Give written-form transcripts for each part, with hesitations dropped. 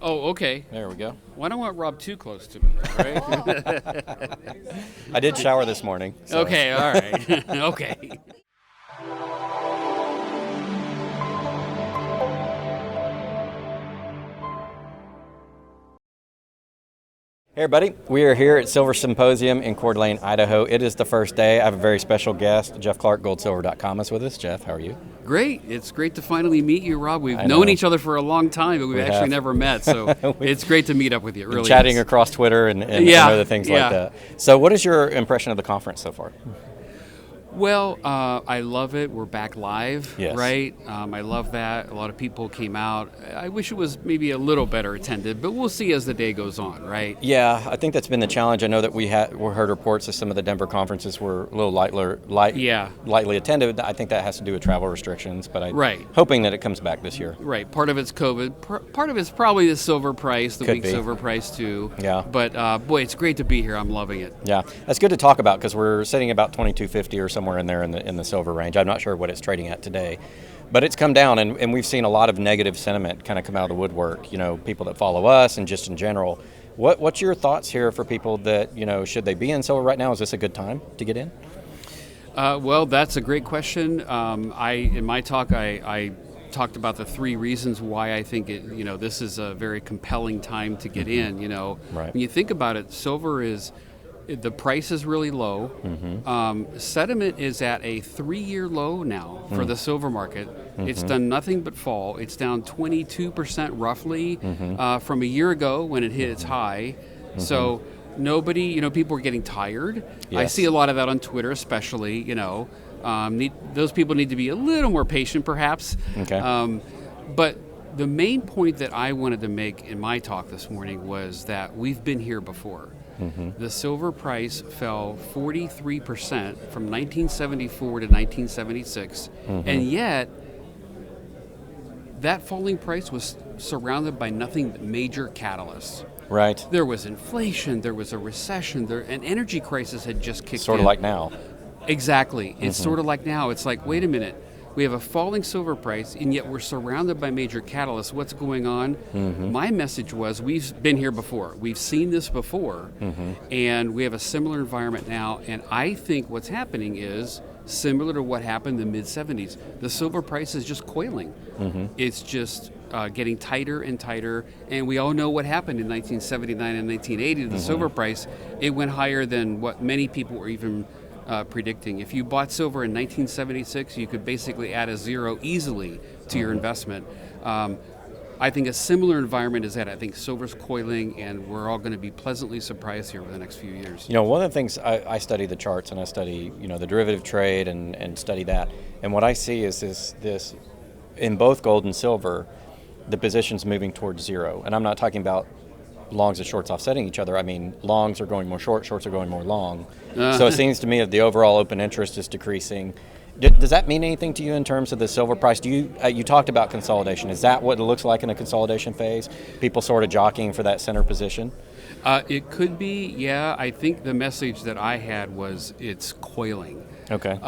Oh, okay. There we go. Well, I don't want Rob too close to me, all right? I did shower this morning. So. Okay, all right. Okay. Hey everybody, we are here at Silver Symposium in Coeur d'Alene, Idaho. It is the first day. I have a very special guest. Jeff Clark, GoldSilver.com is with us. Jeff, how are you? Great. It's great to finally meet you, Rob. We've known each other for a long time, but we've actually never met. So it's great to meet up with you. It really chatting is. Across Twitter and other things like that. So what is your impression of the conference so far? Well, I love it. We're back live, yes. Right? I love that. A lot of people came out. I wish it was maybe a little better attended, but we'll see as the day goes on, right? Yeah, I think that's been the challenge. I know that we heard reports that some of the Denver conferences were a little lightly attended. I think that has to do with travel restrictions, but I'm hoping that it comes back this year. Right. Part of it's COVID. Part of it's probably the silver price, the weak silver price too. Yeah. But boy, it's great to be here. I'm loving it. Yeah, that's good to talk about because we're sitting about 2250 or somewhere in there in the silver range. I'm not sure what it's trading at today, but it's come down, and we've seen a lot of negative sentiment kind of come out of the woodwork. You know, people that follow us and just in general. What's your thoughts here for people that, should they be in silver right now? Is this a good time to get in? Well, that's a great question. In my talk, I talked about the 3 reasons why I think this is a very compelling time to get in. Right. When you think about it, silver the price is really low. Sentiment is at a 3-year low now for the silver market. It's done nothing but fall. It's down 22% roughly from a year ago when it hit its high. So nobody, people are getting tired. Yes. I see a lot of that on Twitter, especially. Those people need to be a little more patient, perhaps. Okay. But the main point that I wanted to make in my talk this morning was that we've been here before. The silver price fell 43% from 1974 to 1976, and yet that falling price was surrounded by nothing but major catalysts. Right. There was inflation, there was a recession, an energy crisis had just kicked in. Sort of like now. Exactly. It's sort of like now. It's like, wait a minute. We have a falling silver price, and yet we're surrounded by major catalysts. What's going on? My message was, we've been here before. We've seen this before, and we have a similar environment now. And I think what's happening is similar to what happened in the mid-'70s. The silver price is just coiling. It's just getting tighter and tighter. And we all know what happened in 1979 and 1980 to the silver price. It went higher than what many people were even predicting. If you bought silver in 1976, you could basically add a 0 easily to your investment. I think a similar environment is that. I think silver's coiling, and we're all going to be pleasantly surprised here over the next few years. One of the things, I study the charts, and I study, the derivative trade and study that. And what I see is this in both gold and silver, the position's moving towards 0. And I'm not talking about longs and shorts offsetting each other. I mean, longs are going more short, shorts are going more long. So it seems to me that the overall open interest is decreasing. Does that mean anything to you in terms of the silver price? Do you talked about consolidation. Is that what it looks like in a consolidation phase? People sort of jockeying for that center position? It could be, yeah. I think the message that I had was it's coiling. Okay.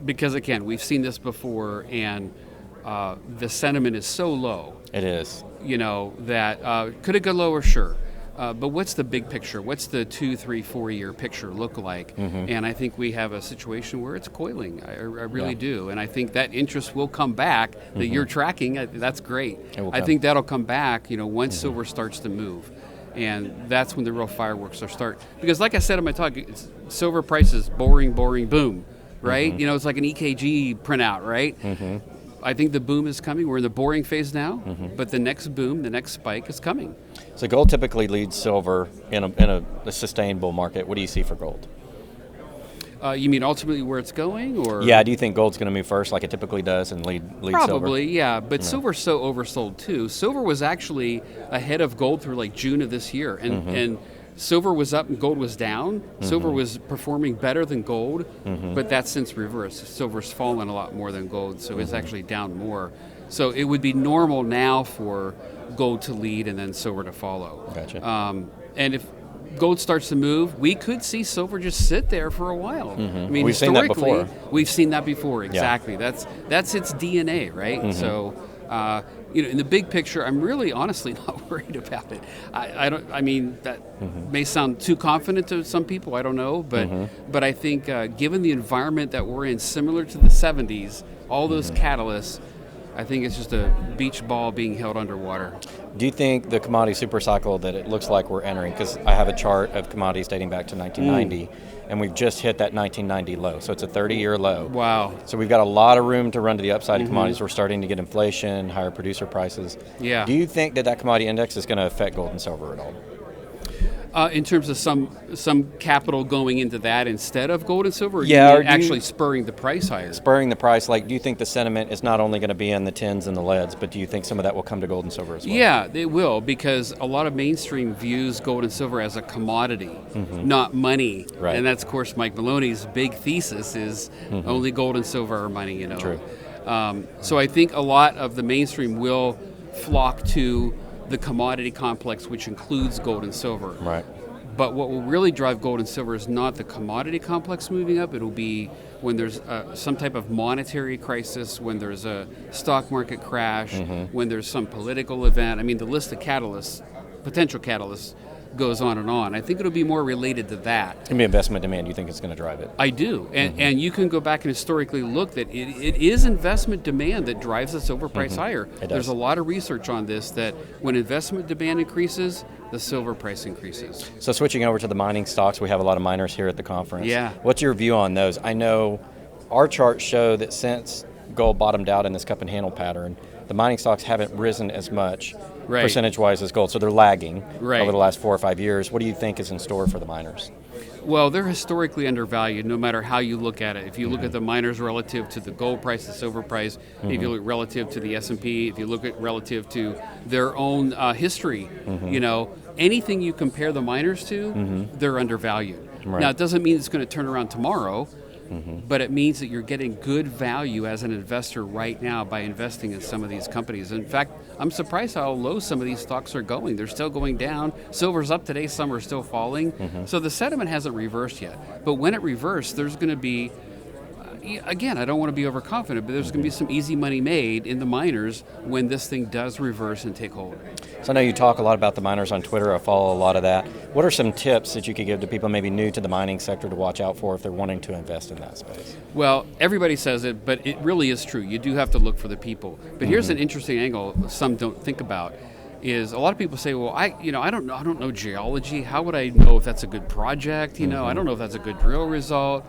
Because again, we've seen this before, and the sentiment is so low. It is. That could it go lower? Sure. But what's the big picture? What's the 2, 3, 4 year picture look like? And I think we have a situation where it's coiling. I really do. And I think that interest will come back that you're tracking. That's great. I think that'll come back, once silver starts to move. And that's when the real fireworks will start. Because like I said in my talk, silver price is boring, boom, right? It's like an EKG printout, right? I think the boom is coming. We're in the boring phase now, but the next boom, the next spike is coming. So gold typically leads silver in a sustainable market. What do you see for gold? You mean ultimately where it's going, or? Yeah. Do you think gold's going to move first, like it typically does, and lead silver? Probably, yeah. But silver's so oversold too. Silver was actually ahead of gold through like June of this year, and silver was up and gold was down. Silver was performing better than gold, but that's since reversed. Silver's fallen a lot more than gold, so it's actually down more. So it would be normal now for gold to lead and then silver to follow. Gotcha. And if gold starts to move, we could see silver just sit there for a while. I mean, we've seen that before. We've seen that before, exactly. Yeah. That's its DNA, right? So in the big picture, I'm really honestly not worried about it. I don't. I mean, that may sound too confident to some people. I don't know, but I think given the environment that we're in, similar to the '70s, all those catalysts, I think it's just a beach ball being held underwater. Do you think the commodity super cycle that it looks like we're entering, because I have a chart of commodities dating back to 1990, and we've just hit that 1990 low, so it's a 30-year low. Wow. So we've got a lot of room to run to the upside of commodities. We're starting to get inflation, higher producer prices. Yeah. Do you think that commodity index is going to affect gold and silver at all? In terms of some capital going into that instead of gold and silver, or yeah, or actually spurring the price higher? Spurring the price, like, do you think the sentiment is not only going to be in the tens and the leads, but do you think some of that will come to gold and silver as well? Yeah, it will, because a lot of mainstream views gold and silver as a commodity, not money. Right. And that's, of course, Mike Maloney's big thesis is only gold and silver are money, True. So I think a lot of the mainstream will flock to the commodity complex, which includes gold and silver. Right. But what will really drive gold and silver is not the commodity complex moving up. It'll be when there's some type of monetary crisis, when there's a stock market crash, when there's some political event. I mean, the list of catalysts, potential catalysts, goes on and on. I think it'll be more related to that. It's going to be investment demand. You think it's going to drive it? I do. And you can go back and historically look that it is investment demand that drives the silver price higher. There's a lot of research on this that when investment demand increases, the silver price increases. So switching over to the mining stocks, we have a lot of miners here at the conference. Yeah. What's your view on those? I know our charts show that since gold bottomed out in this cup and handle pattern, the mining stocks haven't risen as much percentage-wise as gold, so they're lagging over the last 4 or 5 years. What do you think is in store for the miners? Well, they're historically undervalued no matter how you look at it. If you look at the miners relative to the gold price, the silver price, if you look relative to the S&P, if you look at relative to their own history, anything you compare the miners to, they're undervalued. Right. Now, it doesn't mean it's going to turn around tomorrow, but it means that you're getting good value as an investor right now by investing in some of these companies. In fact, I'm surprised how low some of these stocks are going. They're still going down. Silver's up today, some are still falling. So the sentiment hasn't reversed yet. But when it reversed, there's going to be, again, I don't want to be overconfident, but there's going to be some easy money made in the miners when this thing does reverse and take hold. So I know you talk a lot about the miners on Twitter. I follow a lot of that. What are some tips that you could give to people maybe new to the mining sector to watch out for if they're wanting to invest in that space? Well, everybody says it, but it really is true. You do have to look for the people. But here's an interesting angle some don't think about. Is a lot of people say, well, I don't know geology. How would I know if that's a good project? I don't know if that's a good drill result.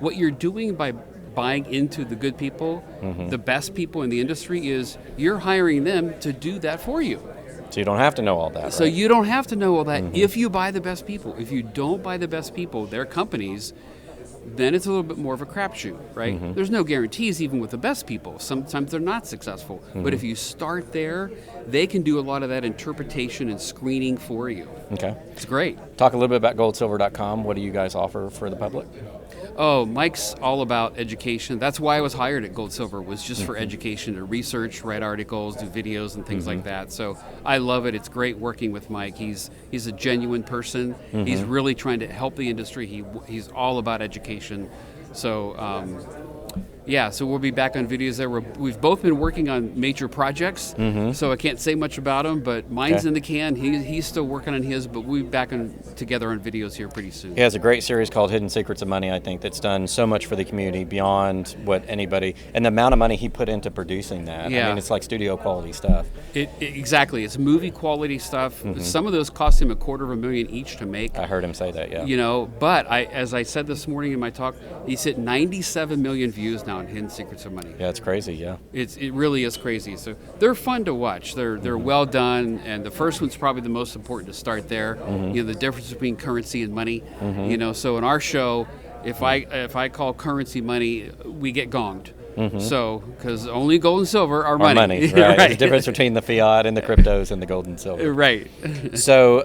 What you're doing by buying into the good people, the best people in the industry, is you're hiring them to do that for you. So you don't have to know all that, So right? you don't have to know all that if you buy the best people. If you don't buy the best people, their companies, then it's a little bit more of a crapshoot, right? There's no guarantees even with the best people. Sometimes they're not successful. But if you start there, they can do a lot of that interpretation and screening for you. Okay. It's great. Talk a little bit about GoldSilver.com. What do you guys offer for the public? Oh, Mike's all about education. That's why I was hired at GoldSilver, was just for education, to research, write articles, do videos and things like that. So I love it. It's great working with Mike. He's a genuine person. He's really trying to help the industry. He's all about education. So so we'll be back on videos there. We've both been working on major projects, so I can't say much about them, but mine's in the can. He's still working on his, but we'll be back together on videos here pretty soon. He has a great series called Hidden Secrets of Money, I think, that's done so much for the community beyond what anybody, and the amount of money he put into producing that. Yeah. I mean, it's like studio quality stuff. Exactly. It's movie quality stuff. Some of those cost him $250,000 each to make. I heard him say that, yeah. But as I said this morning in my talk, he's hit 97 million views now on Hidden Secrets of Money. Yeah, it's crazy, yeah. It really is crazy. So they're fun to watch. They're well done, and the first one's probably the most important to start there. The difference between currency and money. So in our show, if I call currency money, we get gonged. So, because only gold and silver are money. Right. There's a difference between the fiat and the cryptos and the gold and silver. Right. So,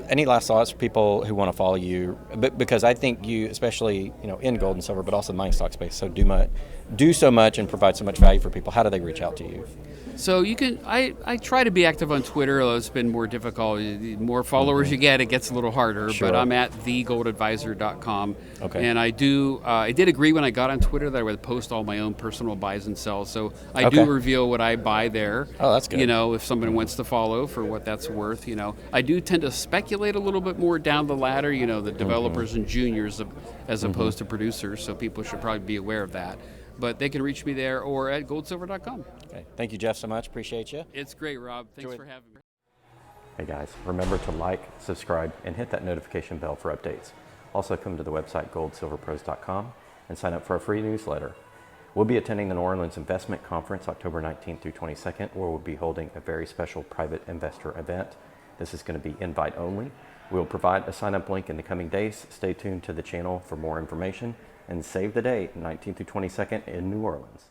any last thoughts for people who want to follow you? Because I think you, especially in gold and silver, but also the mining stock space, do so much and provide so much value for people. How do they reach out to you? So you can, I try to be active on Twitter, although it's been more difficult. The more followers you get, it gets a little harder. Sure. But I'm at 𝙂𝙊𝙇𝙀𝙍.com. Okay. And I did agree when I got on Twitter that I would post all my own personal buys and sells. So I Okay. do reveal what I buy there. Oh, that's good. You know, if someone wants to follow for what that's worth, you know. I do tend to speculate a little bit more down the ladder, you know, the developers and juniors as opposed to producers. So people should probably be aware of that. But they can reach me there or at GoldSilver.com. Okay. Thank you, Jeff, so much. Appreciate you. It's great, Rob. Thanks Enjoy. for having me. Hey guys, remember to like, subscribe, and hit that notification bell for updates. Also come to the website goldsilverpros.com and sign up for a free newsletter. We'll be attending the New Orleans Investment Conference October 19th through 22nd, where we'll be holding a very special private investor event. This is going to be invite only. We'll provide a sign-up link in the coming days. Stay tuned to the channel for more information and save the date, 19th through 22nd in New Orleans.